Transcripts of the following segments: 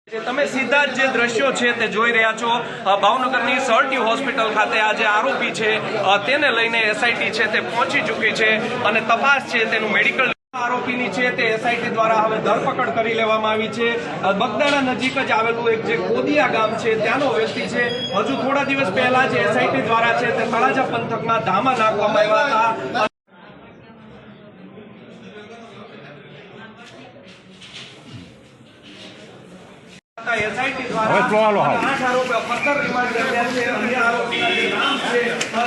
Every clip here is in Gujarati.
તમે સીધા જ જે દ્રશ્યો છે તે જોઈ રહ્યા છો ભાવનગરની સરટી હોસ્પિટલ ખાતે આજે આરોપી છે તેને લઈને એસઆઈટી છે તે પહોંચી ચૂકી છે અને તપાસ છે તેનું મેડિકલ આરોપીની છે તે એસઆઈટી દ્વારા હવે ધરપકડ કરી લેવામાં આવી છે। બગદાણા નજીક જ આવેલું એક જે કોદિયા ગામ છે ત્યાંનો વ્યક્તિ છે। હજુ થોડા દિવસ પહેલા જ એસઆઈટી દ્વારા છે તે તળાજા પંથકના ધામા નાખવામાં આવ્યા હતા। एसआईटी द्वारा 8 आरोपी फर्दर रिमांड કર્યા છે। અન્ય આરોપીના જે નામ છે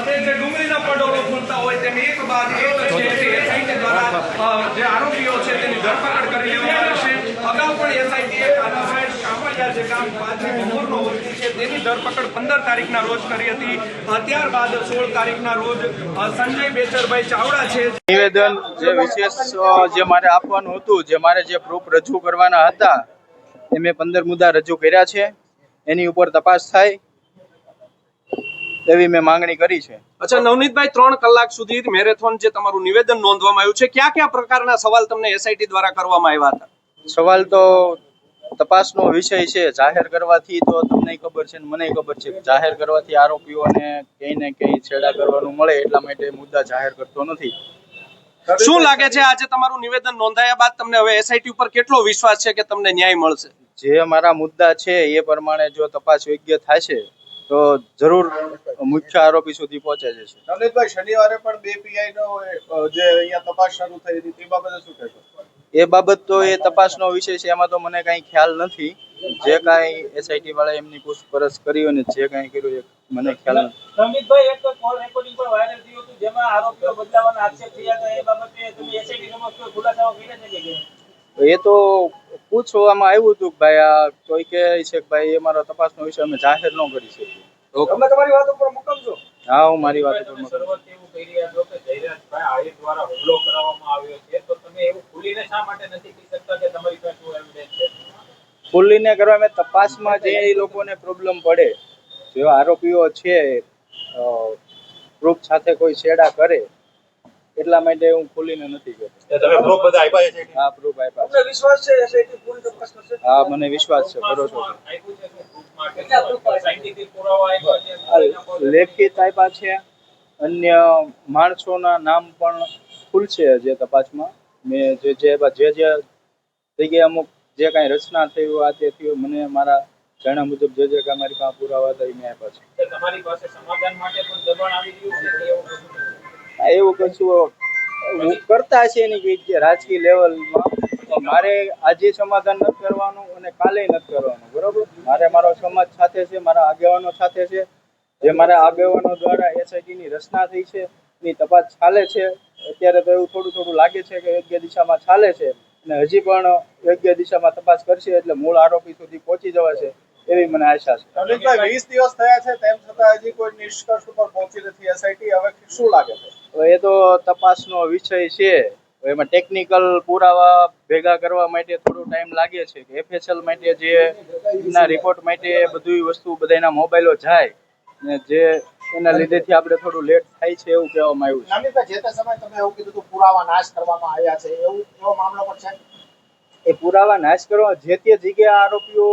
તે જે ડુંગળીના પડોળો ખુલતા હોય તેમ એક બાદ એક છે તે એસઆઈટી દ્વારા જે આરોપીઓ છે તેની ધરપકડ કરી લેવામાં આવશે। અગાઉ પણ એસઆઈટીએ કાનાભાઈ કામળિયા જે ગામ પાછળ ઉંમરનો વ્યક્તિ છે તેની ધરપકડ 15 તારીખના રોજ કરી હતી। ત્યારબાદ 16 તારીખના રોજ સંજય બેચરભાઈ ચાવડા છે નિવેદન જે વિશેષ જે મારે આપવાનું હતું, જે મારે જે પ્રૂફ રજૂ કરવાના હતા એ મેં 15 મુદ્દા રજૂ કર્યા છે। એની ઉપર તપાસ થાય એવી મેં માંગણી કરી છે। અચ્છા નવનીતભાઈ, 3 કલાક સુધી મેરેથોન જે તમારું નિવેદન નોંધવામાં આવ્યું છે, કયા કયા પ્રકારના સવાલ તમને એસઆઈટી દ્વારા કરવામાં આવ્યા હતા? સવાલ તો તપાસનો વિષય છે। જાહેર કરવાથી તો તમને ખબર છે ને મને ખબર છે, જાહેર કરવાથી આરોપીઓને ક્યાંય ને ક્યાંય છેડા કરવાનું મળે, એટલા માટે મુદ્દા જાહેર કરતો નથી। શું લાગે છે આજે તમારું નિવેદન નોંધાયા બાદ તમને હવે એસઆઈટી ઉપર કેટલો વિશ્વાસ છે કે તમને ન્યાય મળશે? જે મારા મુદ્દા છે એ પ્રમાણે જો તપાસ યોગ્ય થશે તો જરૂર મુખ્ય આરોપી સુધી પહોંચે જશે। નવનીતભાઈ, શનિવારે પણ 2 પીઆઈ નો જે અહીંયા તપાસ શરૂ થઈ હતી તે બાબતે શું કહેશો? એ બાબત તો એ તપાસનો વિષય છે, એમાં તો મને કઈ ખ્યાલ નથી। જે કાંઈ એસઆઈટી વાળા એમની પૂછપરછ કરી અને જે કાંઈ કર્યું એ મને ખ્યાલ નથી। નવનીતભાઈ, એક કોલ રેકોર્ડિંગ પર વાયરલ થયું હતું જેમાં આરોપીઓ બદલાવાના આક્ષેપ થયા હતા, એ બાબતે તમે એસઆઈટી સમક્ષ ખુલાસાઓ કર્યા છે કે એ તો પૂછવામાં આવ્યું હતું કે ભાઈ આ કોઈ કહે છે કે ભાઈ એ મારો તપાસનો વિષય અમે જાહેર ન કરી શકીએ। તમે તમારી વાત ઉપર મુકમ છો? હા, હું મારી વાત ઉપર શરૂઆત એવું કહી રહ્યા છો કે જયરાજભાઈ આહિર દ્વારા હુમલો કરવામાં આવ્યો છે, તો તમે એવું ખુલીને શા માટે નથી કહી શકતા કે તમારી પાસે શું એવિડન્સ છે? ખુલ્લીને કરવા મેં તપાસમાં જે એ લોકોને પ્રોબ્લેમ પડે, જો આરોપીઓ છે પ્રૂફ સાથે કોઈ છેડા કરે એટલા માટે હું ખુલીને નથી કહેતો। તમે પ્રૂફ બધા આપ્યા છે? હા, પ્રૂફ આપ્યા તમને વિશ્વાસ છે એસઆઈટી પૂરી તપાસ કરશે? હા, મને વિશ્વાસ છે, ભરોસો છે। આપ્યું છે કે ગ્રુપમાં કેટલા સાયન્ટિફિક પુરાવા આપ્યા છે? લેખિત આપ્યા છે, અન્ય માણસોના નામ પણ ખુલશે જે તપાસમાં। મેં જે જગ્યાએ અમુક જે કાંઈ રચના થયું આ તે થયું, મને મારા જાણ્યા મુજબ જે કાંઈ મારી પાસે પુરાવા હતા એ મેં આપ્યા છે। તમારી પાસે સમાધાન માટે પણ દબાણ આવી રહ્યું છે કે એવું કશું? એવું કશું કરતા છે એની કે રાજકીય લેવલમાં મારે આજે સમાધાન નથી કરવાનું અને કાલે નથી કરવાનું, બરોબર? મારે મારો સમાજ સાથે છે, મારા આગેવાનો સાથે છે। જે મારા આગેવાનો દ્વારા એસઆઈટીની રચના થઈ છે એની તપાસ ચાલે છે। અત્યારે તો એવું થોડું લાગે છે કે યોગ્ય દિશામાં ચાલે છે અને હજી પણ યોગ્ય દિશામાં તપાસ કરશે એટલે મૂળ આરોપી સુધી પહોંચી જવાશે એવી મને આશા છે। નવનીતભાઈ, 20 દિવસ થયા છે તેમ છતાં હજી કોઈ નિષ્કર્ષ ઉપર પહોંચી નથી એસઆઈટી, હવે શું લાગે છે? એ તો તપાસનો વિષય છે, એમાં ટેકનિકલ પુરાવા ભેગા કરવા માટે થોડો ટાઈમ લાગે છે કે એફએસએલ માટે જે એના રિપોર્ટ માટે બધી વસ્તુ બધાના મોબાઈલો જાય ને જે એના લીધેથી આપણે થોડું લેટ થાય છે એવું કહેવામાં આવ્યું છે। નવનીતભાઈ, જે તે સમયે તમે એવું કીધું હતું પુરાવા નાશ કરવામાં આવ્યા છે, એવો મામલો પણ છે? એ પુરાવા નાશ કરવા જે તે જગ્યાએ આરોપીઓ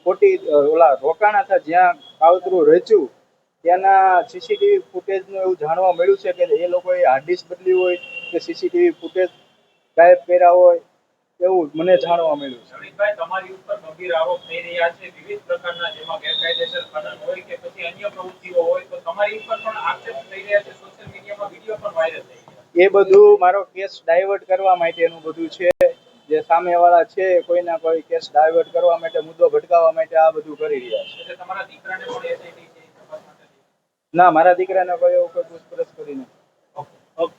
ખોટી રોકાણા હતા, જ્યાં કાવતરું રચ્યું ત્યાંના સીસીટીવી ફૂટેજનું એવું જાણવા મળ્યું છે કે એ લોકોએ હાર્ડ ડિસ્ક બદલી હોય કે સીસીટીવી ફૂટેજ ગાયબ કર્યા હોય એવું મને જાણવા મળ્યું છે। નવનીતભાઈ, તમારી ઉપર ગંભીર આરોપ થઈ રહ્યા છે વિવિધ પ્રકારના, જેમાં ગેરકાયદેસર ખનન હોય કે પછી અન્ય પ્રવૃત્તિઓ હોય, તો તમારી ઉપર પણ આક્ષેપ થઈ રહ્યા છે, સોશિયલ મીડિયામાં વિડીયો પણ વાયરલ થઈ રહ્યા એ બધું મારો કેસ ડાયવર્ટ કરવા માટેનું બધું છે। જે સામેવાળા છે કોઈના કોઈ કેસ ડાયવર્ટ કરવા માટે, મુદ્દો ભટકાવવા માટે આ બધું કરી રહ્યા છે। છે. તમારા દીકરાને પણ એસઆઈટી છે તપાસ માટે? ના, મારા દીકરાને કોઈ એવું કોઈ પૂછપરછ કરી નથી। ઓકે.